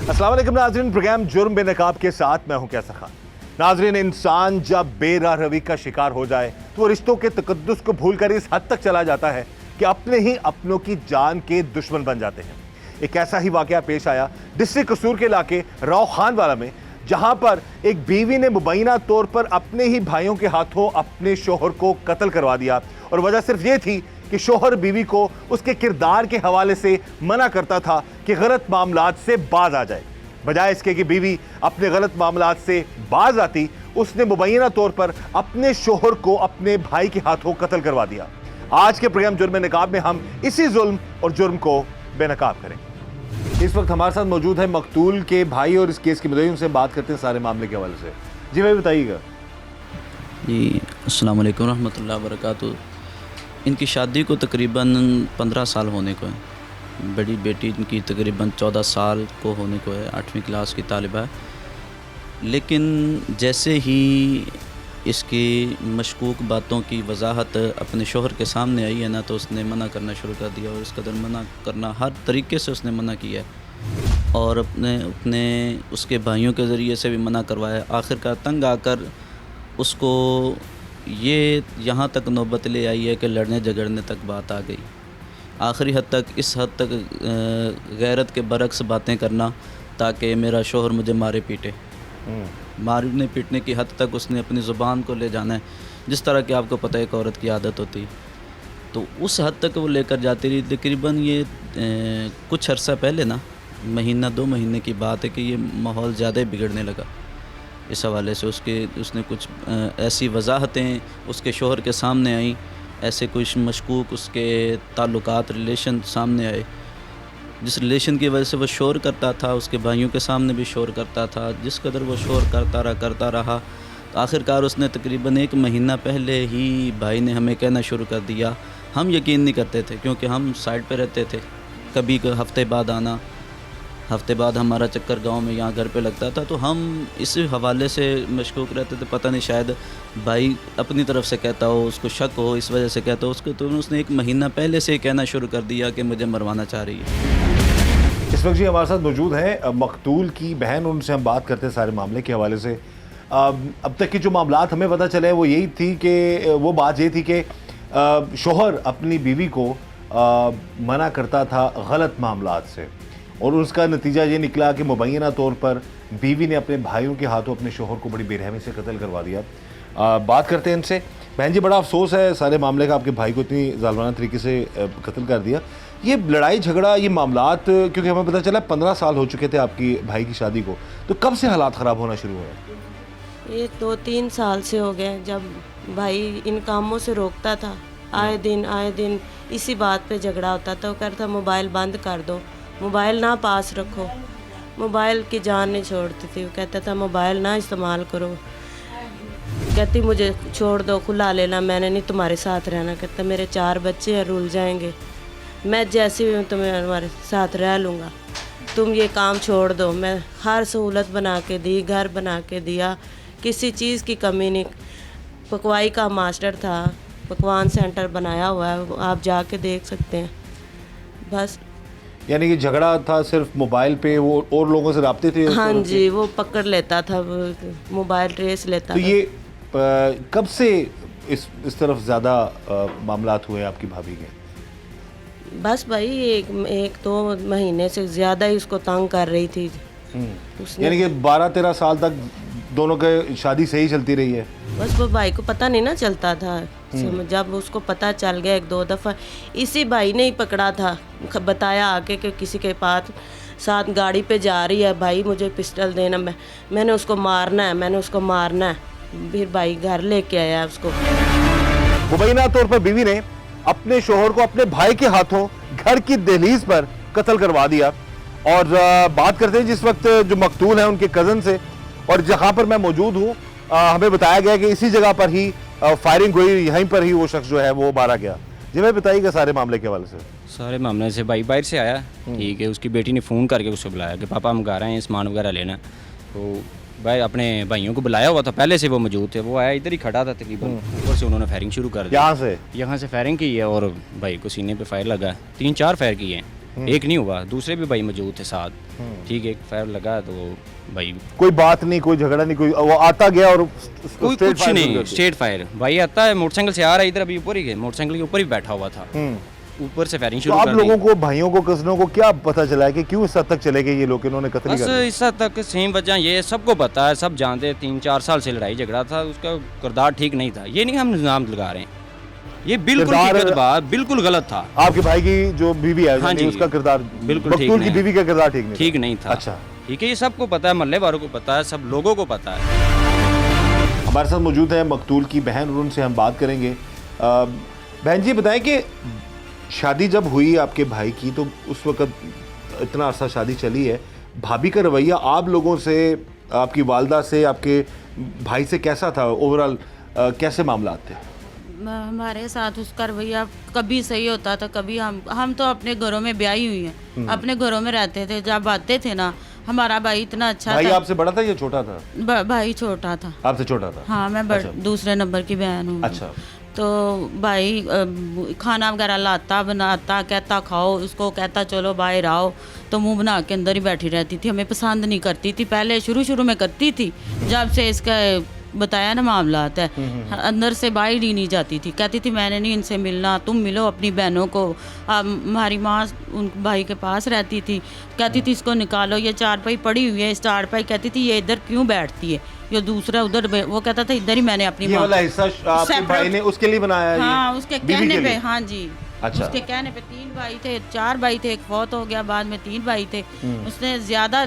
अस्सलाम वालेकुम नाज़रीन, प्रोग्राम जुर्म बेनकाब के साथ मैं हूं कैसर खान। नाज़रीन, इंसान जब बेराह रवी का शिकार हो जाए तो वो रिश्तों के तकद्दुस को भूलकर इस हद तक चला जाता है कि अपने ही अपनों की जान के दुश्मन बन जाते हैं। एक ऐसा ही वाकया पेश आया डिस्ट्रिक्ट कसूर के इलाके राव खानवाला में, जहां पर एक बीवी ने मुबैना तौर पर अपने ही भाइयों के हाथों अपने शोहर को कत्ल करवा दिया, और वजह सिर्फ ये थी कि शोहर बीवी को उसके किरदार के हवाले से मना करता था कि गलत मामलात से बाज आ जाए। बजाय इसके कि बीवी अपने गलत मामलात से बाज आती, उसने मुबैना तौर पर अपने शोहर को अपने भाई के हाथों कत्ल करवा दिया। आज के प्रोग्राम जुर्म नकाब में हम इसी जुल्म और जुर्म को बेनकाब करेंगे। इस वक्त हमारे साथ मौजूद है मकतूल के भाई और इस केस के मुद्दई, उनसे बात करते हैं सारे मामले के हवाले से। जी भाई बताइएगा। जी अस्सलाम वालेकुम रहमतुल्लाहि व बरकातुहू। इनकी शादी को तकरीबन 15 साल होने को है। बड़ी बेटी इनकी तकरीबन 14 साल को होने को है, 8वीं क्लास की तालिबा है। लेकिन जैसे ही इसकी मशकूक बातों की वजाहत अपने शोहर के सामने आई है ना, तो उसने मना करना शुरू कर दिया, और इस कदर मना करना हर तरीके से उसने मना किया है, और अपने उसके भाइयों के ज़रिए से भी मना करवाया। आखिरकार तंग आकर उसको ये यहाँ तक नौबत ले आई है कि लड़ने झगड़ने तक बात आ गई। आखिरी हद तक, इस हद तक गैरत के बरक्स बातें करना ताकि मेरा शोहर मुझे मारे पीटे। मारने पीटने की हद तक उसने अपनी ज़ुबान को ले जाना है, जिस तरह कि आपको पता है एक औरत की आदत होती। तो उस हद तक वो लेकर जाती रही। तकरीबन ये कुछ अर्सा पहले ना, महीना 2 महीने की बात है कि ये माहौल ज़्यादा बिगड़ने लगा। इस हवाले से उसने कुछ ऐसी वजाहतें उसके शोहर के सामने आई, ऐसे कुछ मशकूक उसके ताल्लुकात रिलेशन सामने आए, जिस रिलेशन की वजह से वो शोर करता था, उसके भाइयों के सामने भी शोर करता था। जिस कदर वो शोर करता रहा तो आखिरकार उसने तकरीबन 1 महीना पहले ही भाई ने हमें कहना शुरू कर दिया। हम यकीन नहीं करते थे, क्योंकि हम साइड पे रहते थे। कभी हफ्ते बाद आना, हफ्ते बाद हमारा चक्कर गांव में यहाँ घर पे लगता था, तो हम इस हवाले से मशकूक रहते थे। पता नहीं, शायद भाई अपनी तरफ से कहता हो, उसको शक हो, इस वजह से कहता हो उसको। तो उसने 1 महीना पहले से कहना शुरू कर दिया कि मुझे मरवाना चाह रही है। इस वक्त जी हमारे साथ मौजूद हैं मकतूल की बहन, उनसे हम बात करते हैं सारे मामले के हवाले से। अब तक की जो मामलात हमें पता चले वो यही थी कि वो बात ये थी कि शोहर अपनी बीवी को मना करता था गलत मामलात से, और उसका नतीजा ये निकला कि मुबैना तौर पर बीवी ने अपने भाइयों के हाथों अपने शोहर को बड़ी बेरहमी से कत्ल करवा दिया। बात करते हैं इनसे। बहन जी, बड़ा अफसोस है सारे मामले का, आपके भाई को इतनी जालिमाना तरीके से कत्ल कर दिया। ये लड़ाई झगड़ा, ये मामलात, क्योंकि हमें पता चला 15 साल हो चुके थे आपकी भाई की शादी को, तो कब से हालात ख़राब होना शुरू हुए? ये 2-3 साल से हो गए, जब भाई इन कामों से रोकता था। आए दिन इसी बात पे झगड़ा होता था। वो कहता मोबाइल बंद कर दो, मोबाइल ना पास रखो। मोबाइल की जान नहीं छोड़ती थी। वो कहता था मोबाइल ना इस्तेमाल करो। कहती मुझे छोड़ दो, खुला लेना, मैंने नहीं तुम्हारे साथ रहना। कहता मेरे 4 बच्चे हैं, रुल जाएंगे, मैं जैसे भी तुम्हें तुम्हारे साथ रह लूँगा, तुम ये काम छोड़ दो। मैं हर सहूलत बना के दी, घर बना के दिया, किसी चीज़ की कमी नहीं। पकवाई का मास्टर था, पकवान सेंटर बनाया हुआ है, आप जाके देख सकते हैं। बस यानी कि झगड़ा था सिर्फ मोबाइल पे, वो और लोगों से राब्ते थे? हाँ जी, वो पकड़ लेता था, मोबाइल ट्रेस लेता था। तो ये कब से इस तरफ ज़्यादा मामलात हुए आपकी भाभी के? बस भाई 1-2 महीने से ज़्यादा ही उसको तंग कर रही थी। यानी कि 12-13 साल तक दोनों की शादी सही चलती रही है? बस वो भाई को पता नहीं ना चलता था। जब उसको पता चल गया 1-2 दफ़ा, इसी भाई ने ही पकड़ा था, बताया आके कि किसी के पास साथ गाड़ी पे जा रही है, भाई मुझे पिस्टल देना, मैंने उसको मारना है। फिर भाई घर लेके आया उसको। मुबैना तौर पर बीवी ने अपने शोहर को अपने भाई के हाथों घर की दहलीज पर कत्ल करवा दिया। और बात करते हैं जिस वक्त जो मकतूल हैं उनके कज़न से, और जहां पर मैं मौजूद हूं, हमें बताया गया कि इसी जगह पर ही फायरिंग हुई, यहीं पर ही वो शख्स जो है वो मारा गया। जी मैं बताइएगा सारे मामले के हवाले से। सारे मामले से भाई बाहर से आया, ठीक है, उसकी बेटी ने फ़ोन करके उसको बुलाया कि पापा हम घर आए हैं, सामान वगैरह लेना। तो भाई अपने भाइयों को बुलाया हुआ था, पहले से वो मौजूद थे, वो आया इधर ही खड़ा था तकरीबन, ऊपर से उन्होंने फायरिंग शुरू कर दी। यहाँ से फायरिंग की है और भाई को सीने पे फायर लगा, 3-4 फायर किए हैं, एक नहीं हुआ, दूसरे भी भाई मौजूद थे साथ। ठीक है, एक फायर लगा तो भाई कोई बात नहीं, कोई झगड़ा नहीं, कोई वो आता गया और कोई कुछ नहीं, स्ट्रेट फायर। भाई आता है मोटरसाइकिल से आ रहा है इधर, अभी ऊपर ही मोटरसाइकिल के ऊपर ही बैठा हुआ था, ऊपर से फायरिंग तो शुरू आप कर लोगों दी। को, भाइयों को, कजनों को क्या पता चला है कि क्यों इस हद तक चले गए ये लोग, इन्होंने कत्ल बस कर दिया? इस हद तक सेम वजह ये सबको पता है, सब जानते हैं, 3-4 साल से लड़ाई झगड़ा था, उसका किरदार ठीक नहीं था। ये नहीं हम इल्ज़ाम लगा रहे हैं, ये बिल्कुल किरदार- ठीक बात, बिल्कुल गलत था, आपके भाई की जो बीवी है, हाँ यानी जी, उसका किरदार, बिल्कुल ठीक मकतूल की नहीं। बीवी का किरदार ठीक नहीं ठीक नहीं था। अच्छा, ठीक है, ये सबको पता है, मोहल्ले वालों को पता है, सब लोगों को पता है। हमारे साथ मौजूद है मकतूल की बहन और उनसे हम बात करेंगे। बहन जी बताएं कि शादी जब हुई आपके भाई की तो उस वक्त इतना अरसा शादी चली है, भाभी का रवैया आप लोगों से, आपकी वालदा से, आपके भाई से कैसा था ओवरऑल, कैसे मामला थे? हमारे साथ उसका रवैया कभी सही होता था, कभी हम तो अपने घरों में ब्याही हुई हैं, अपने घरों में रहते थे। जब आते थे ना, हमारा भाई इतना अच्छा भाई था। आपसे बड़ा था या छोटा था? भाई छोटा था। आपसे छोटा था? हाँ, मैं अच्छा। दूसरे नंबर की बहन हूँ। अच्छा। तो भाई खाना वगैरह लाता, बनाता, कहता खाओ, उसको कहता चलो बाहर आओ, तो मुंह बना के अंदर ही बैठी रहती थी। हमें पसंद नहीं करती थी, पहले शुरू में करती थी, जब से इसका बताया ना मामला आता है, अंदर से बाहर ही नहीं जाती थी। कहती थी मैंने नहीं इनसे मिलना, तुम मिलो अपनी बहनों को। हमारी माँ उन भाई के पास रहती थी, कहती थी इसको निकालो, ये चारपाई पड़ी हुई है, इस चारपाई, कहती थी ये इधर क्यों बैठती है, ये दूसरा उधर वो कहता था इधर ही मैंने अपनी ये माँ वाला हिस्सा आपके Separate- भाई ने उसके लिए बनाया है? हाँ, उसके बीवी कहने के पे, लिए? हाँ जी। अच्छा। उसके कहने पे 3 भाई थे, 4 भाई थे, एक फौत हो गया, बाद में 3 भाई थे। उसने ज्यादा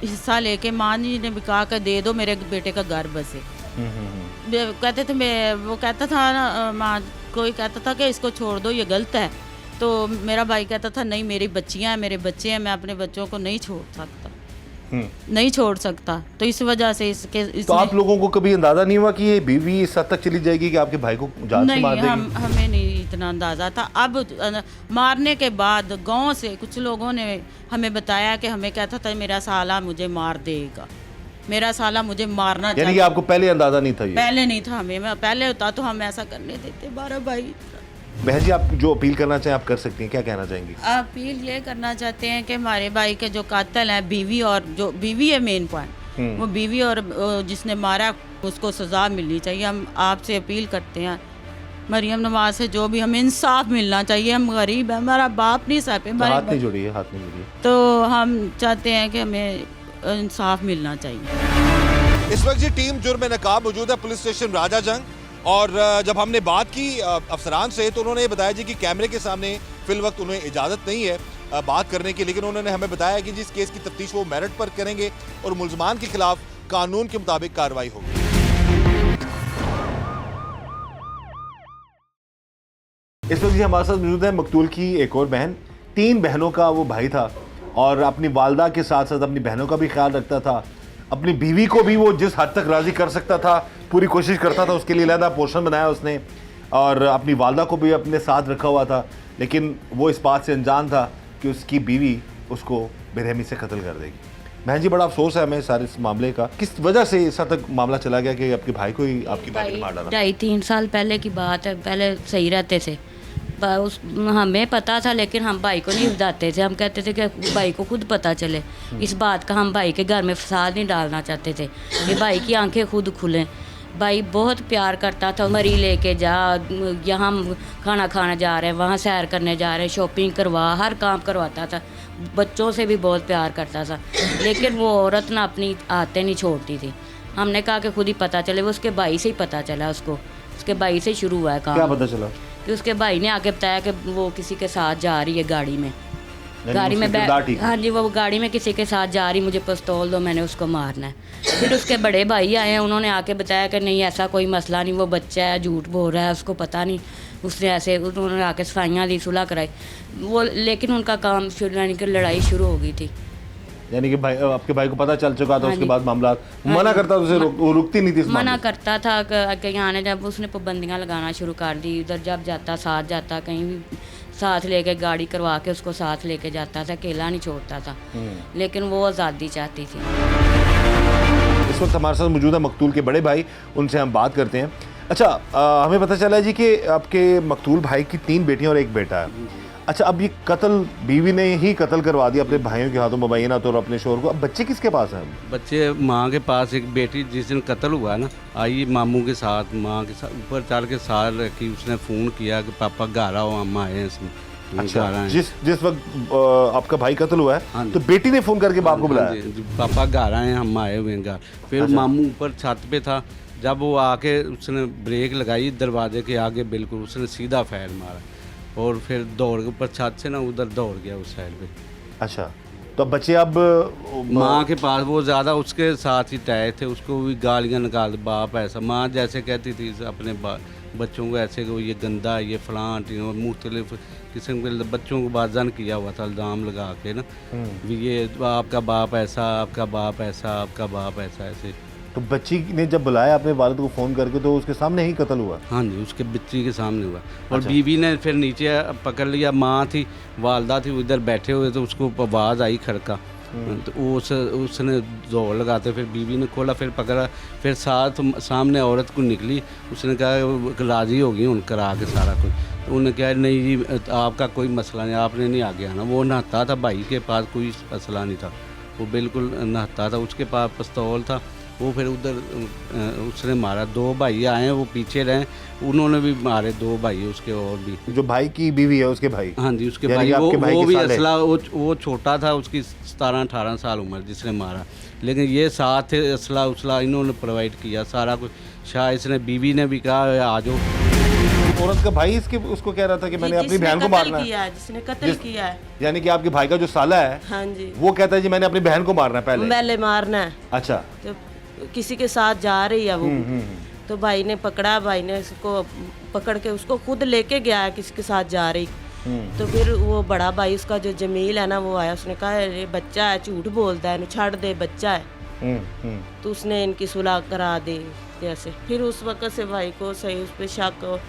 हिस्सा लेके माँ जी ने भी कहा कि दे दो, मेरे बेटे का घर बसे। कहते थे, मैं वो कहता था ना, माँ कोई कहता था कि इसको छोड़ दो, ये गलत है, तो मेरा भाई कहता था नहीं, मेरी बच्चियाँ हैं, मेरे बच्चे हैं, मैं अपने बच्चों को नहीं छोड़ सकता, नहीं छोड़ सकता। तो इस वजह से तो आप लोगों को कभी अंदाजा नहीं हुआ कि ये बीवी इस हद तक चली जाएगी कि आपके भाई को जान से नहीं, मार देगी? हमें नहीं इतना अंदाज़ा था। अब मारने के बाद गांव से कुछ लोगों ने हमें बताया कि हमें कहता था मेरा साला मुझे मार देगा, मेरा साला मुझे मारना यानी कि चाहिए। आपको पहले अंदाजा नहीं था ये? पहले नहीं था हमें, मैं पहले होता तो हम ऐसा करने देते। 12 भाई। बहन जी, आप जो अपील करना चाहें आप कर सकती हैं, क्या कहना चाहेंगी? अपील ये करना चाहते हैं कि हमारे भाई के जो कातिल हैं, बीवी, और जो बीवी है मेन पॉइंट, वो बीवी और जिसने मारा उसको सज़ा मिलनी चाहिए। हम आपसे अपील करते हैं मरियम नवाज से, जो भी हमें इंसाफ मिलना चाहिए। हम गरीब हैं, हमारा बाप नहीं सर पे, हाथ नहीं जोड़िए, हाथ नहीं जोड़िए। तो हम चाहते हैं कि हमें इंसाफ मिलना चाहिए। इस वक्त जी टीम जुर्म नकाब मौजूद है पुलिस स्टेशन राजा जंग, और जब हमने बात की अफसरान से तो उन्होंने ये बताया जी कि कैमरे के सामने फिल वक्त उन्हें इजाज़त नहीं है बात करने की, लेकिन उन्होंने हमें बताया कि जिस केस की तफ्तीश वो मेरिट पर करेंगे और मुल्ज़मान के खिलाफ कानून के मुताबिक कार्रवाई होगी। इस वक्त जी हमारे साथ मौजूद है मकतूल की एक और बहन। 3 बहनों का वो भाई था और अपनी वालदा के साथ साथ अपनी बहनों का भी ख्याल रखता था। अपनी बीवी को भी वो जिस हद तक राज़ी कर सकता था पूरी कोशिश करता था, उसके लिए अलहदा पोर्शन बनाया उसने, और अपनी वालदा को भी अपने साथ रखा हुआ था। लेकिन वो इस बात से अनजान था कि उसकी बीवी उसको बेरहमी से कत्ल कर देगी। बहन जी, बड़ा अफसोस है हमें सारे इस मामले का। किस वजह से इस हद तक मामला चला गया कि आपके भाई को ही आपकी भाभी ने मार डाला? 2.5-3 साल पहले की बात है। पहले सही रहते थे, हमें पता था, लेकिन हम भाई को नहीं बताते थे। हम कहते थे कि भाई को खुद पता चले इस बात का। हम भाई के घर में फसाद नहीं डालना चाहते थे कि भाई की आंखें खुद खुलें। भाई बहुत प्यार करता था, मरी लेके जा, यहाँ खाना खाने जा रहे हैं, वहाँ सैर करने जा रहे हैं, शॉपिंग करवा, हर काम करवाता था। बच्चों से भी बहुत प्यार करता था, लेकिन वो औरत ना अपनी आदतें नहीं छोड़ती थी। हमने कहा कि खुद ही पता चले। वो उसके भाई से ही पता चला उसको, उसके भाई से शुरू हुआ है काम। क्या पता चला? कि उसके भाई ने आके बताया कि वो किसी के साथ जा रही है गाड़ी में, गाड़ी में हाँ जी, वो गाड़ी में किसी के साथ जा रही, मुझे पिस्तौल दो, मैंने उसको मारना है। फिर उसके बड़े भाई आए हैं, उन्होंने आके बताया कि नहीं ऐसा कोई मसला नहीं, वो बच्चा है, झूठ बोल रहा है, उसको पता नहीं। उसने ऐसे उन्होंने आके सफाइयाँ दी, सुलह कराई वो, लेकिन उनका काम यानी कि लड़ाई शुरू हो गई थी। यानी कि भाई, आपके भाई को पता चल चुका था, उसके बाद मामला मना करता था उसे, वो रुकती नहीं थी इस मना मामले करता था कि यहाँ ने, जब उसने पाबंदियाँ लगाना शुरू कर दी, उधर जब जाता साथ जाता, कहीं भी साथ लेके गाड़ी करवा के उसको साथ लेके जाता था, अकेला नहीं छोड़ता था। लेकिन वो आज़ादी चाहती थी। इस वक्त हमारे साथ मौजूद है मकतूल के बड़े भाई, उनसे हम बात करते हैं। अच्छा, हमें पता चला है जी कि आपके मकतूल भाई की 3 बेटियां और 1 बेटा है। अच्छा, अब ये कत्ल बीवी ने ही कत्ल करवा दिया अपने भाइयों के हाथों, मुबैना तौर अपने शोहर को। अब बच्चे किसके पास हैं? बच्चे माँ के पास। एक बेटी जिस दिन कत्ल हुआ ना, आई मामू के साथ, माँ के साथ ऊपर चढ़ के साल रखी। उसने फ़ोन किया कि पापा घर आओ, हम आए हैं इसमें। अच्छा, जिस वक्त आपका भाई कत्ल हुआ है तो बेटी ने फ़ोन करके बाप को बुलाया, पापा घर आए, हम आए हुए हैं घर। फिर अच्छा। मामू ऊपर छत पे था, जब वो आके उसने ब्रेक लगाई दरवाजे के आगे, बिल्कुल उसने सीधा फायर मारा और फिर दौड़ के ऊपर छत से ना उधर दौड़ गया उस साइड पे। अच्छा, तो अब बच्चे अब माँ के पास, वो ज़्यादा उसके साथ ही तय थे। उसको भी गालियाँ निकाल, बाप ऐसा, माँ जैसे कहती थी अपने बच्चों को ऐसे कि ये गंदा, ये फलां, और मुख्तलिफ किस्म के बच्चों को बाजन किया हुआ था, इल्ज़ाम लगा के ना, ये आपका बाप ऐसा, आपका बाप ऐसा, आपका बाप ऐसा, ऐसे। तो बच्ची ने जब बुलाया अपने वालिद को फ़ोन करके तो उसके सामने ही कत्ल हुआ? हाँ जी, उसके बच्ची के सामने हुआ। और अच्छा। बीवी ने फिर नीचे पकड़ लिया। माँ थी, वालदा थी, उधर बैठे हुए, तो उसको आवाज़ आई खड़का, तो उसने दौड़ लगाते, फिर बीवी ने खोला, फिर पकड़ा, फिर सामने औरत को निकली। उसने कहा राज़ी हो गई उन करा के सारा कुछ। तो उन्होंने कहा नहीं जी, आपका कोई मसला नहीं, आपने नहीं आगे आना। वो नहाता था, भाई के पास कोई मसला नहीं था, वो बिल्कुल नहाता था, उसके पास पिस्तौल था। वो फिर उधर उसने मारा। 2 भाई आए, वो पीछे रहे, उन्होंने भी मारे 2 भाई उसके, और भी। जो भाई की बीवी है उसके भाई? हाँ जी, उसके यानी भाई। आपके भाई वो के भी साले? असला, वो छोटा था, उसकी 17-18 साल उम्र जिसने मारा, लेकिन ये साथ थे, असला उसला इन्होंने प्रोवाइड किया सारा कुछ। शायद इसने, बीवी ने भी कहा आ जाओ। औरत का भाई इसके उसको कह रहा था कि मैंने अपनी बहन को मारना है, जिसने कत्ल किया है। यानी कि आपके भाई का जो साला है, हाँ जी, वो कहता है जी मैंने अपनी बहन को मारना है, पहले मारना है। अच्छा, तो किसी के साथ जा रही है वो, तो भाई ने पकड़ा, भाई ने उसको पकड़ के उसको खुद लेके गया है, किसी के साथ जा रही। तो फिर वो बड़ा भाई उसका जो जमील है ना, वो आया, उसने कहा ये बच्चा है, झूठ बोलता है, छाड़ दे, बच्चा है। तो उसने इनकी सुलह करा दी जैसे। फिर उस वक्त से भाई को सही उस पर शक हो,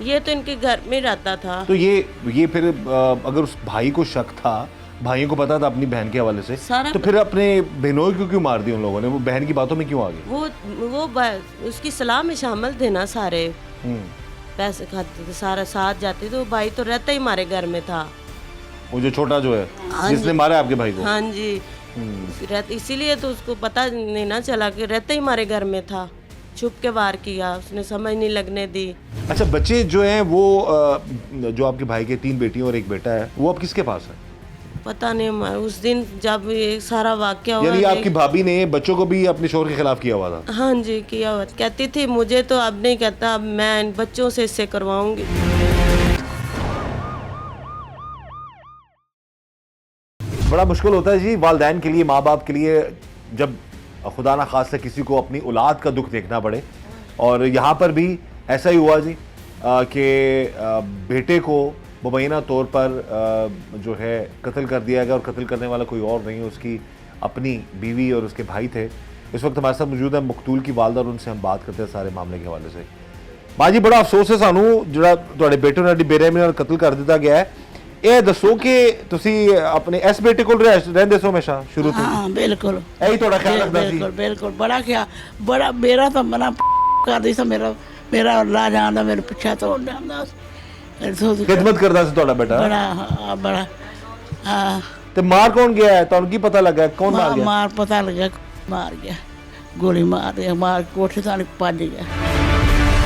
ये तो इनके घर में रहता था। तो ये फिर अगर उस भाई को शक था, भाइयों को पता था अपनी बहन के हवाले से, तो फिर अपने बहनों को क्यों मार दिया उन लोगों ने? वो बहन की बातों में क्यों आ गए? वो उसकी सलाह में शामिल थे ना सारे, पैसे खाते थे, सारा साथ जाते, तो भाई तो रहता ही हमारे घर में था। वो जो छोटा जो है, हाँ जिसने मारा आपके भाई को? हाँ जी, इसीलिए तो उसको पता नहीं ना चला कि रहता ही हमारे घर में था। छुप के वार किया, उसने समझ नहीं लगने दी। अच्छा, बच्चे जो हैं वो जो आपके भाई के 3 बेटियां और 1 बेटा है, वो अब किसके पास है? पता नहीं, उस दिन जब ये सारा वाकया हुआ, यानी आपकी भाभी ने बच्चों को भी अपने शोहर के खिलाफ किया हुआ था? हाँ जी, किया हुआ। कहती थी मुझे तो अब नहीं कहता, अब मैं इन बच्चों से इससे करवाऊंगी। बड़ा मुश्किल होता है जी वालिदैन के लिए, माँ बाप के लिए, जब खुदा ना खास्ता किसी को अपनी औलाद का दुख देखना पड़े। और यहाँ पर भी ऐसा ही हुआ जी कि बेटे को मुबैना तौर पर जो है कत्ल कर दिया गया, और कत्ल करने वाला कोई और नहीं, उसकी अपनी बीवी और उसके भाई थे। इस वक्त हमारे साथ मौजूद है मकतूल की वालदा, और उनसे हम बात करते हैं सारे मामले के हवाले से। माँ जी, बड़ा अफसोस है सानू जो तुहाडे बेटे ने बेरहमी नाल कत्ल कर दिया गया है। ਇਹ ਦੱਸੋ ਕਿ ਤੁਸੀਂ ਆਪਣੇ ਇਸ ਬੇਟੇ ਕੋਲ ਰਹਿੰਦੇ ਸੋ ਹਮੇਸ਼ਾ ਸ਼ੁਰੂ ਤੋਂ? हाँ बिल्कुल ਇਹੀ ਤੁਹਾਡਾ ਖਿਆਲ ਰੱਖਦਾ ਸੀ? बिल्कुल बिल्कुल बड़ा क्या बड़ा मेरा तो मना कर दी था, मेरा ला जाना मेरे पीछे तो ਖਿਦਮਤ ਕਰਦਾ ਸੀ ਤੁਹਾਡਾ ਬੇਟਾ? बड़ा हाँ, बड़ा हाँ। ਤੇ ਮਾਰ ਕੌਣ ਗਿਆ ਹੈ, ਤੁਹਾਨੂੰ ਕੀ ਪਤਾ ਲੱਗਾ ਕੌਣ ਮਾਰ ਗਿਆ? मार पता लगा, मार गया, गोली मार कोठे से भज गया।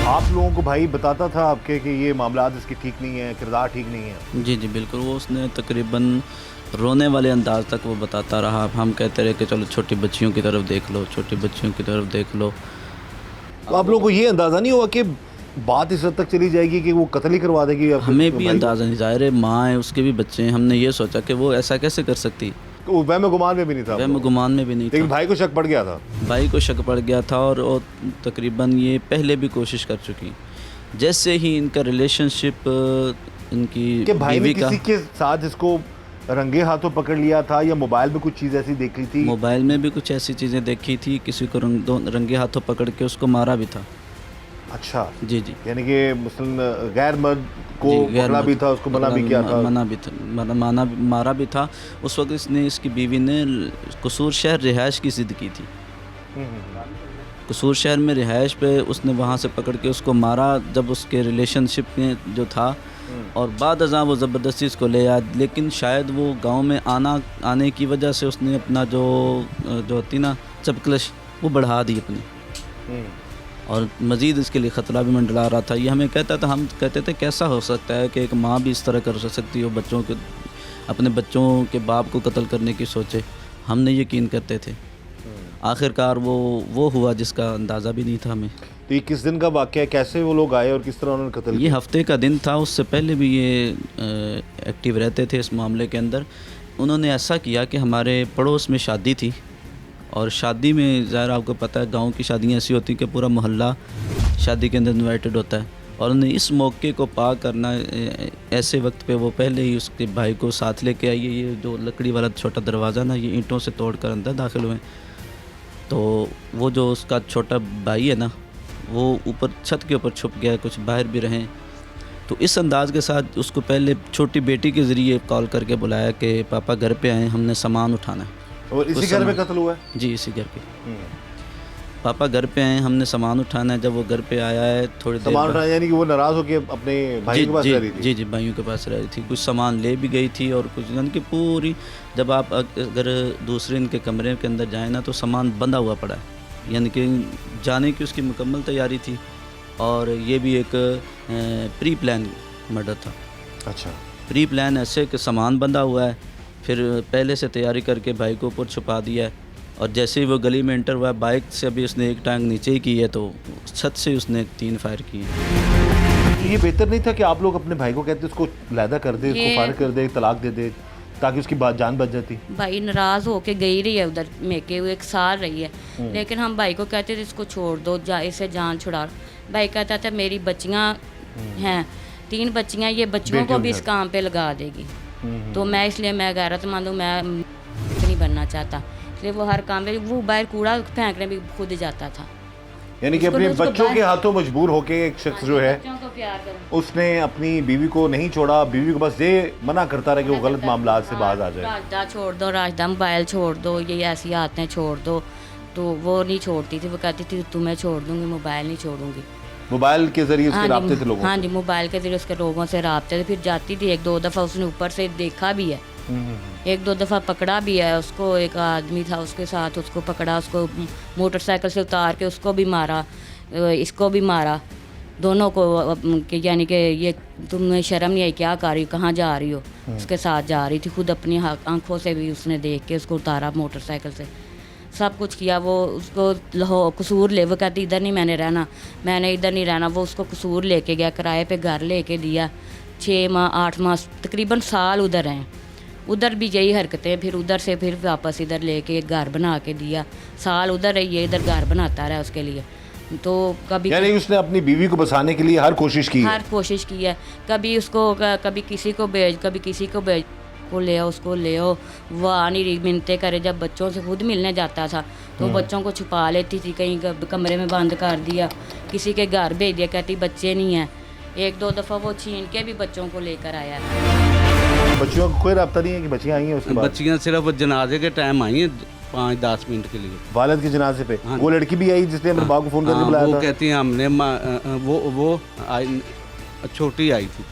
आप लोगों को भाई बताता था आपके कि ये मामला इसकी ठीक नहीं है, किरदार ठीक नहीं है? जी जी बिल्कुल, वो उसने तकरीबन रोने वाले अंदाज तक वो बताता रहा। हम कहते रहे कि चलो छोटी बच्चियों की तरफ देख लो, छोटी बच्चियों की तरफ देख लो। तो आप लोगों को ये अंदाज़ा नहीं हुआ कि बात इस हद तक चली जाएगी कि वो कत्ल ही करवा देगी? हमें भी अंदाज़ा नहीं, ज़ाहिर है माँ है, उसके भी बच्चे हैं। हमने ये सोचा कि वो ऐसा कैसे कर सकती, वो वहम गुमान में भी नहीं था? वहम गुमान में भी नहीं लेकिन था। भाई को शक पड़ गया था? भाई को शक पड़ गया था, और तकरीबन ये पहले भी कोशिश कर चुकी। जैसे ही इनका रिलेशनशिप इनकी कि भाई ने बीवी का, किसी के साथ इसको रंगे हाथों पकड़ लिया था, या मोबाइल में कुछ चीज़ ऐसी देखी थी? मोबाइल में भी कुछ ऐसी चीज़ें देखी थी, किसी को रंगे हाथों पकड़ के उसको मारा भी था। अच्छा जी जी, यानी कि मुस्लिम गैर मर्द को पकड़ा भी था, उसको मना भी किया था? मना भी था, मारा भी था। उस वक्त इसने, इसकी बीवी ने कसूर शहर रिहाइश की ज़िद की थी। कसूर शहर में रिहाइश पे उसने वहाँ से पकड़ के उसको मारा जब उसके रिलेशनशिप में जो था, और बाद अज़ां वो ज़बरदस्ती इसको ले आया। लेकिन शायद वो गांव में आने की वजह से उसने अपना जो होती ना चपकलश वो बढ़ा दी अपनी, और मज़ीद इसके लिए ख़तरा भी मंडरा रहा था। ये हमें कहता था, हम कहते थे कैसा हो सकता है कि एक माँ भी इस तरह कर सकती हो, अपने बच्चों के बाप को कत्ल करने की सोचे। हम नहीं यकीन करते थे। आखिरकार वो हुआ जिसका अंदाज़ा भी नहीं था हमें। तो ये किस दिन का वाक़या है, कैसे वो लोग आए और किस तरह उन्होंने कत्ल ये किया? हफ्ते का दिन था, उससे पहले भी ये एक्टिव रहते थे इस मामले के अंदर। उन्होंने ऐसा किया कि हमारे पड़ोस में शादी थी, और शादी में ज़ाहिर आपको पता है गांव की शादियां ऐसी होती हैं कि पूरा मोहल्ला शादी के अंदर इन्वाइटेड होता है, और उन्हें इस मौके को पार करना ऐसे वक्त पे वो पहले ही उसके भाई को साथ लेके आई। ये जो लकड़ी वाला छोटा दरवाज़ा ना, ये ईंटों से तोड़ कर अंदर दाखिल हुए। तो वो जो उसका छोटा भाई है ना, वो ऊपर छत के ऊपर छुप गया, कुछ बाहर भी रहें। तो इस अंदाज़ के साथ उसको पहले छोटी बेटी के ज़रिए कॉल करके बुलाया कि पापा घर पे आए, हमने सामान उठाना है। और इसी घर में कत्ल हुआ है? जी, इसी घर पे। पापा घर पे आए, हमने सामान उठाना है। जब वो घर पे आया है थोड़ी देर सामान उठाना यानी कि वो नाराज़ होकर अपने भाई के पास रह रही थी? जी, भाइयों के पास रह रही थी। कुछ सामान ले भी गई थी, और कुछ यानी कि पूरी, जब आप अगर दूसरे इनके कमरे के अंदर जाए ना तो सामान बंधा हुआ पड़ा है, यानी कि जाने की उसकी मुकम्मल तैयारी थी। और ये भी एक प्री प्लान मर्डर था। अच्छा, प्री प्लान ऐसे कि सामान बंधा हुआ है, फिर पहले से तैयारी करके भाई को ऊपर छुपा दिया है, और जैसे ही वो गली में एंटर हुआ, बाइक से अभी उसने एक टांग नीचे ही की है, तो छत से उसने 3 फायर किए। तो ये बेहतर नहीं था कि आप लोग अपने भाई को कहते उसको लैदा कर दे, उसको फारिग कर दे, तलाक दे दे, ताकि उसकी जान बच जाती? भाई नाराज़ होके गई रही है उधर, मेके हुए 1 साल रही है, लेकिन हम भाई को कहते थे इसको छोड़ दो, इसे जान छुड़ा। भाई कहता था मेरी बच्चियाँ हैं, 3 बच्चियाँ, ये बच्चियों को भी इस काम पे लगा देगी। तो मैं इसलिए मैं गैरतमंद हूँ, मैं नहीं बनना चाहता, इसलिए वो हर काम में, वो बाहर कूड़ा फेंकने भी खुद जाता था। यानी कि अपने बच्चों के हाथों मजबूर होके एक शख्स जो है बच्चों को प्यार करो। उसने अपनी बीवी को नहीं छोड़ा, बीवी को बस ये मना करता रहा कि वो गलत मामला से बाज आ जाए। राजदा छोड़ दो, राजदा मोबाइल छोड़ दो, ये ऐसी आदतें छोड़ दो। तो वो नहीं छोड़ती थी, वो कहती थी तुम्हें छोड़ दूंगी, मोबाइल नहीं छोड़ूंगी। मोबाइल के जरिए उसके राब्ते थे लोगों? हाँ जी, मोबाइल के जरिए उसके लोगों से राब्ते थे। फिर जाती थी, 1-2 दफ़ा उसने ऊपर से देखा भी है, 1-2 दफ़ा पकड़ा भी है उसको। एक आदमी था उसके साथ, उसको पकड़ा, उसको मोटरसाइकिल से उतार के उसको भी मारा, इसको भी मारा, दोनों को। यानी कि ये तुम्हें शर्म नहीं आई, क्या कर रही हो, कहाँ जा रही हो? उसके साथ जा रही थी, खुद अपनी आंखों से भी उसने देख के उसको उतारा मोटरसाइकिल से, सब कुछ किया। वो उसको कसूर ले, वो कहती इधर नहीं मैंने रहना, मैंने इधर नहीं रहना। वो उसको कसूर लेके गया, किराए पे घर लेके दिया, 6 माह 8 माह तकरीबन साल उधर हैं। उधर भी यही हरकतें, फिर उधर से फिर वापस इधर लेके घर बना के दिया, साल उधर रही है, इधर घर बनाता रहा उसके लिए। तो कभी यानी उसने अपनी बीवी को बचाने के लिए हर कोशिश की है, कभी उसको कभी किसी को भेज, कभी किसी को भेज, को ले आओ, उसको ले आओ। वो आ नहीं रही, मिन्नतें करे। जब बच्चों से खुद मिलने जाता था तो बच्चों को छुपा लेती थी, कहीं कमरे में बंद कर दिया, किसी के घर भेज दिया, कहती बच्चे नहीं हैं। 1-2 दफ़ा वो छीन के भी बच्चों को लेकर आया। बच्चियों को कोई रब्ता नहीं है कि बच्चियाँ आई हैं उसके बाद? बच्चियाँ सिर्फ जनाजे के टाइम आई हैं, 5-10 मिनट के लिए, वालिद के जनाजे पे। वो लड़की भी आई जिसने अपने बाप को फ़ोन करके बुलाया था? वो कहती हैं हमने वो छोटी आई थी।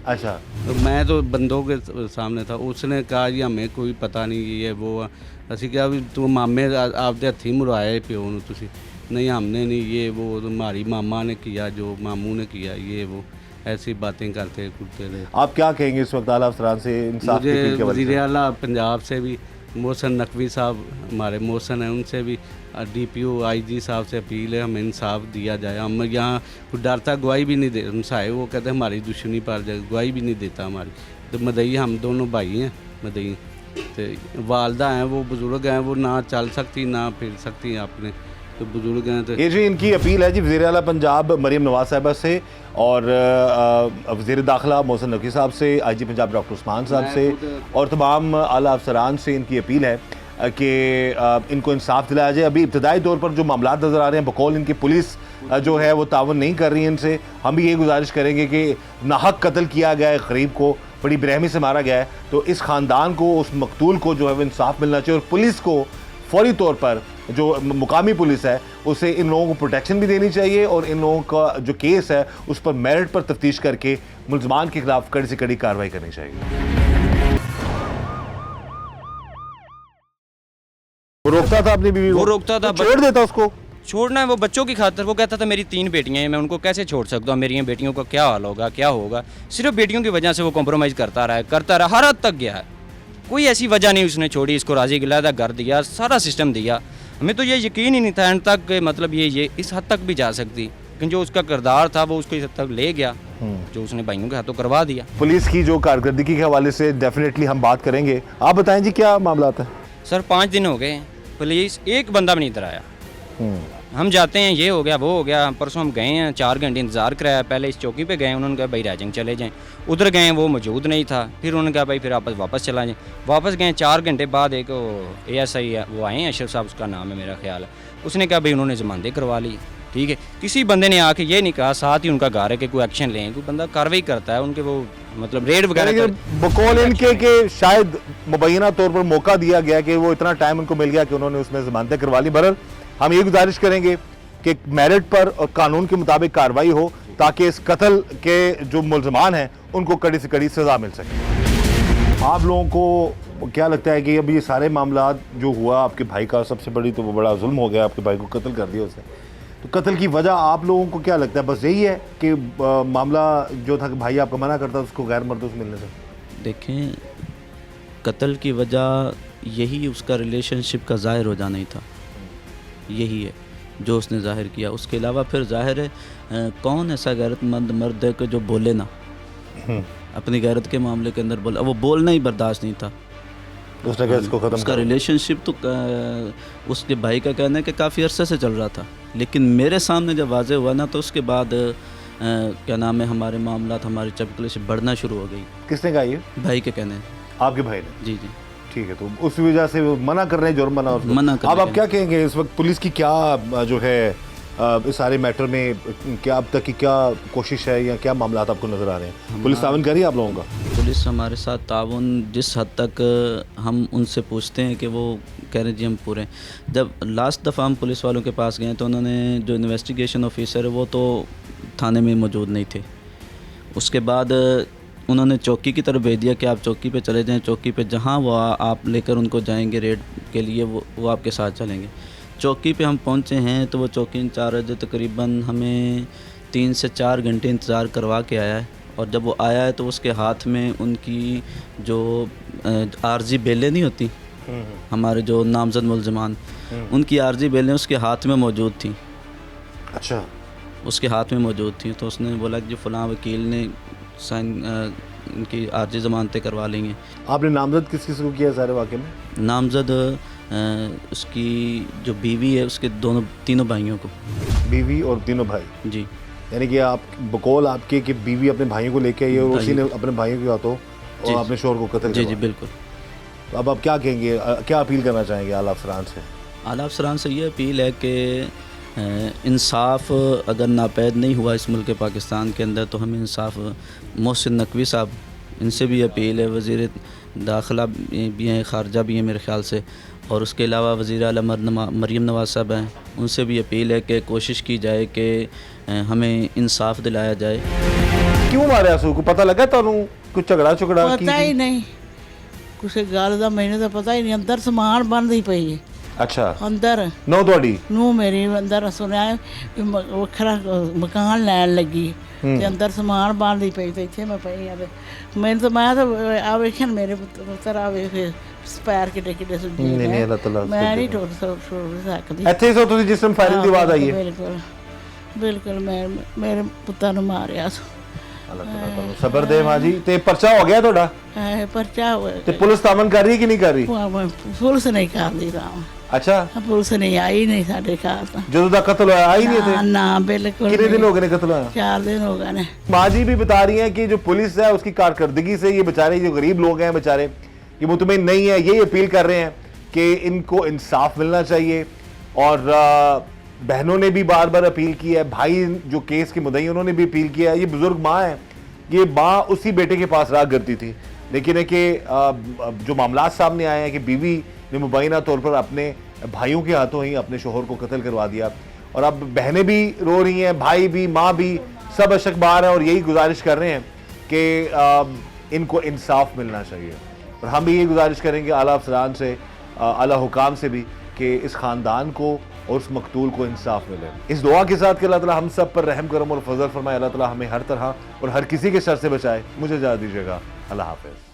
अच्छा, तो मैं तो बंदों के सामने था, उसने कहा जी हमें कोई पता नहीं, ये वो। ਅਸੀਂ ਕਿਹਾ ਵੀ ਤੂੰ ਮਾਮੇ ਆਪਦੇ ਹੱਥੀਂ ਮੁਰਾਏ ਪਿਓ ਨੂੰ ਤੁਸੀਂ, नहीं हमने नहीं, ये वो हमारी मामा ने किया, जो मामू ने किया, ये वो ऐसी बातें करते करते रहे। आप क्या कहेंगे इस वक्त आला अफसरान से इंसाफ की अपील के बारे में? वज़ीर आला पंजाब से भी मोहसन नकवी साहब हमारे मोहसन हैं, उनसे भी DPO IG साहब से अपील है, हमें इंसाफ दिया जाए। हम यहाँ कोई डरता गवाही भी नहीं दे, हमसाए वो कहते हैं हमारी दुश्मनी पर जाए, गवाही भी नहीं देता हमारी। तो मदई हम दोनों भाई हैं, मदई तो वालदा हैं, वो बुज़ुर्ग हैं, वो ना चल सकती ना फिर सकती हैं अपने, तो बुजुर्ग हैं। तो ये जी इनकी अपील है जी वज़ीर आला पंजाब मरीम नवाज साहिबा से, और वज़ीर दाखिला मोहसन नकवी साहब से, IG पंजाब डॉक्टर उस्मान साहब से, और तमाम आला अफसरान से इनकी अपील है कि इनको इंसाफ दिलाया जाए। अभी इब्तदाई तौर पर जो मामला नज़र आ रहे हैं, बकौल इनकी पुलिस जो है वो तावन नहीं कर रही है इनसे। हम भी ये गुजारिश करेंगे कि नाहक कत्ल किया गया है, गरीब को बड़ी बेरहमी से मारा गया है, तो इस ख़ानदान को, उस मकतूल को जो है वो इंसाफ मिलना चाहिए, और पुलिस को फौरी तौर पर जो मुकामी पुलिस है उसे इन लोगों को प्रोटेक्शन भी देनी चाहिए और इन लोगों का जो केस है उस पर मेरिट पर तफ्तीश करके मुल्ज़मान के खिलाफ कड़ी से कड़ी कार्रवाई करनी चाहिए। वो रोकता था अपनी बीवी को, वो रोकता था, तो छोड़ देता उसको। छोड़ना है वो बच्चों की खातिर। वो कहता था मेरी 3 बेटियां हैं, मैं उनको कैसे छोड़ सकता हूँ, मेरी बेटियों का क्या हाल होगा, क्या होगा। सिर्फ बेटियों की वजह से वो कॉम्प्रोमाइज़ करता रहा, हर हद तक गया है। कोई ऐसी वजह नहीं उसने छोड़ी, इसको राज़ी गिलाया, घर दिया, सारा सिस्टम दिया। हमें तो ये यकीन ही नहीं था एंड तक मतलब ये इस हद तक भी जा सकती, लेकिन जो उसका किरदार था वो उसको इस हद तक ले गया, जो उसने भाइयों के हाथों करवा दिया। पुलिस की जो कारकर्दगी के हवाले से डेफिनेटली हम बात करेंगे। आप बताएं जी क्या मामला है? सर 5 दिन हो गए, पुलिस एक बंदा भी नहीं इधर आया। हम जाते हैं, ये हो गया वो हो गया। परसों हम गए हैं, 4 घंटे इंतज़ार कराया। पहले इस चौकी पे गए, उन्होंने कहा भाई राइजिंग चले जाएं। उधर गए, वो मौजूद नहीं था। फिर उन्होंने कहा भाई फिर आप वापस चला जाएं। वापस गए, 4 घंटे बाद एक ASI वो आए हैं, अशरफ साहब उसका नाम है मेरा ख्याल है। उसने कहा भाई उन्होंने ज़मानत करवा ली। ठीक है, किसी बंदे ने आके ये नहीं कहा साथ ही उनका घर है कि कोई एक्शन लें। कोई बंदा कार्रवाई करता है, उनके वो मतलब रेड वगैरह बकौल इनके के शायद मुबैना तौर पर मौका दिया गया कि वो इतना टाइम उनको मिल गया कि उन्होंने उसमें ज़मानतें करवा ली। बहरहाल हम ये गुजारिश करेंगे कि मेरिट पर और कानून के मुताबिक कार्रवाई हो ताकि इस कत्ल के जो मुल्ज़मान हैं उनको कड़ी से कड़ी सज़ा मिल सके। आप लोगों को क्या लगता है कि अब ये सारे मामला जो हुआ आपके भाई का, सबसे बड़ी तो वो बड़ा जुल्म हो गया, आपके भाई को कत्ल कर दिया उसने, तो कत्ल की वजह आप लोगों को क्या लगता है? बस यही है कि मामला जो था कि भाई आपका मना करता उसको गैर मर्दों से मिलने से? देखें, कत्ल की वजह यही उसका रिलेशनशिप का ज़ाहिर हो जाना ही था, यही है जो उसने ज़ाहिर किया। उसके अलावा फिर ज़ाहिर है कौन ऐसा गैरतमंद मर्द है कि जो बोले ना, अपनी गैरत के मामले के अंदर बोला, वो बोलना ही बर्दाश्त नहीं था। उसने कहा इसको खत्म उसका रिलेशनशिप तो उसके भाई का कहना है कि काफ़ी अरसे से चल रहा था, लेकिन मेरे सामने जब वाज़े हुआ ना तो उसके बाद क्या नाम है हमारे मामला हमारी चपकलेशें बढ़ना शुरू हो गई। किसने कहा ये? भाई के कहने। आपके भाई ने? जी जी ठीक है, तो उस वजह से वो मना कर रहे हैं, जुर्म मना अब आप क्या कहेंगे इस वक्त पुलिस की क्या जो है इस सारे मैटर में क्या अब तक की क्या कोशिश है या क्या मामला आपको नज़र आ रहे हैं? पुलिस तावन कर रही है आप लोगों का? पुलिस हमारे साथ ताउन जिस हद तक हम उनसे पूछते हैं कि वो कह रहे हैं जी हम पूरे। जब लास्ट दफ़ा हम पुलिस वालों के पास गए तो उन्होंने जो इन्वेस्टिगेशन ऑफिसर है वो तो थाने में मौजूद नहीं थे। उसके बाद उन्होंने चौकी की तरफ भेज दिया कि आप चौकी पे चले जाएं, चौकी पे जहां वो आप लेकर उनको जाएंगे रेड के लिए वो आपके साथ चलेंगे। चौकी पे हम पहुंचे हैं तो वो चौकी इंचार्ज तकरीबन हमें 3 से 4 घंटे इंतज़ार करवा के आया है, और जब वो आया है तो उसके हाथ में उनकी जो आर्जी बेलें नहीं होती, हमारे जो नामजद मुल्ज़मान, उनकी आर्जी बेलें उसके हाथ में मौजूद थी। अच्छा, उसके हाथ में मौजूद थी। तो उसने बोला कि जो फ़लाँ वकील ने साइन इनकी आर्जी ज़मानतें करवा लेंगे। आपने नामजद किस किस को किया सारे वाक़े में? नामजद उसकी जो बीवी है उसके तीनों भाइयों को। बीवी और तीनों भाई? जी। यानी कि आप बकौल आपके कि बीवी अपने भाइयों को लेके आई और उसी ने अपने भाइयों के हाथों और अपने शोहर को कत्ल जी जी बिल्कुल। तो अब आप क्या कहेंगे, क्या अपील करना चाहेंगे आला अफसरान से? आला अफसरान से ये अपील है कि इंसाफ अगर नापैद नहीं हुआ इस मुल्क पाकिस्तान के अंदर तो हमें इंसाफ, मोहसिन नकवी साहब, इनसे भी अपील है, वज़ीर दाखिला भी हैं, ख़ारजा भी हैं मेरे ख़्याल से, और उसके अलावा वज़ीर आला मरीम नवाज़ साहब हैं, उनसे भी अपील है कि कोशिश की जाए कि हमें इंसाफ दिलाया जाए। क्यों मारे आंसू को? पता लगा तो कुछ झगड़ा पता ही नहीं, कुछ गल का मैंने तो पता ही नहीं। अंदर समान बनती पई है। अच्छा, अंदर नो थोड़ी नू मेरी अंदर सुनिया वखरा मकान लैन लगी ते अंदर समान बनती पई ते इत्थे मैं पई आ ते मैं तो आ वेखन मेरे पुत्तर आ वेख पैर किड्डे किड्डे सुजी नहीं अल्लाह ताला मैं नहीं टुर सकदी। ਇੱਥੇ ਸੋ ਤੁਸੀਂ ਜਿਸ ਟਾਈਮ ਫਾਇਰਿੰਗ ਦੀ ਆਵਾਜ਼ ਆਈ ਹੈ? बिल्कुल बिल्कुल मैं मेरे पुत्तर ਨੂੰ ਮਾਰਿਆ ਸੋ। ਅੱਲਾਹ ਤਾਲਾ ਤੁਹਾਨੂੰ ਸਬਰ ਦੇ ਮਾਂ ਜੀ। ਤੇ ਪਰਚਾ ਹੋ ਗਿਆ ਤੁਹਾਡਾ? ਪਰਚਾ ਹੋਇਆ ਤੇ ਪੁਲਿਸ ਤਾਮਨ ਕਰ ਰਹੀ ਕਿ ਨਹੀਂ ਕਰ ਰਹੀ? ਪੁਲਿਸ ਨਹੀਂ ਕਰਦੀ ਰਾਮ। अच्छा, पुलिस नहीं आई नहीं साढ़े घर तो ਜਦੋਂ ਦਾ ਕਤਲ ਹੋਇਆ आई नहीं थे? ना बिल्कुल। कितने दिन हो गए कत्ल होया? 4 दिन हो गए ने। माँ जी भी बता रही हैं कि जो पुलिस है उसकी कारकर्दगी से ये बेचारे जो गरीब लोग हैं बेचारे ये मुतमईन नहीं है। यही अपील कर रहे हैं कि इनको इंसाफ मिलना चाहिए, और बहनों ने भी बार बार अपील की है, भाई जो केस के मुद्दई उन्होंने भी अपील किया है। ये बुजुर्ग माँ है, ये माँ उसी बेटे के पास रहा करती थी, लेकिन है कि जो मामला सामने आए हैं कि बीवी ने मुबैना तौर पर अपने भाइयों के हाथों ही अपने शोहर को कत्ल करवा दिया, और अब बहनें भी रो रही हैं, भाई भी, माँ भी, सब अशकबार हैं और यही गुजारिश कर रहे हैं कि इनको इंसाफ मिलना चाहिए। और हम भी यही गुजारिश करेंगे आला अफसरान से, आला हुकाम से भी, कि इस ख़ानदान को और उस मकतूल को इंसाफ मिले। इस दुआ के साथ कि अल्लाह ताला हम सब पर रहम करम और फजल फरमाए, अल्लाह ताला हमें हर तरह और हर किसी के शर से बचाए। मुझे इजाज़त दीजिएगा, अल्लाह हाफ़िज़।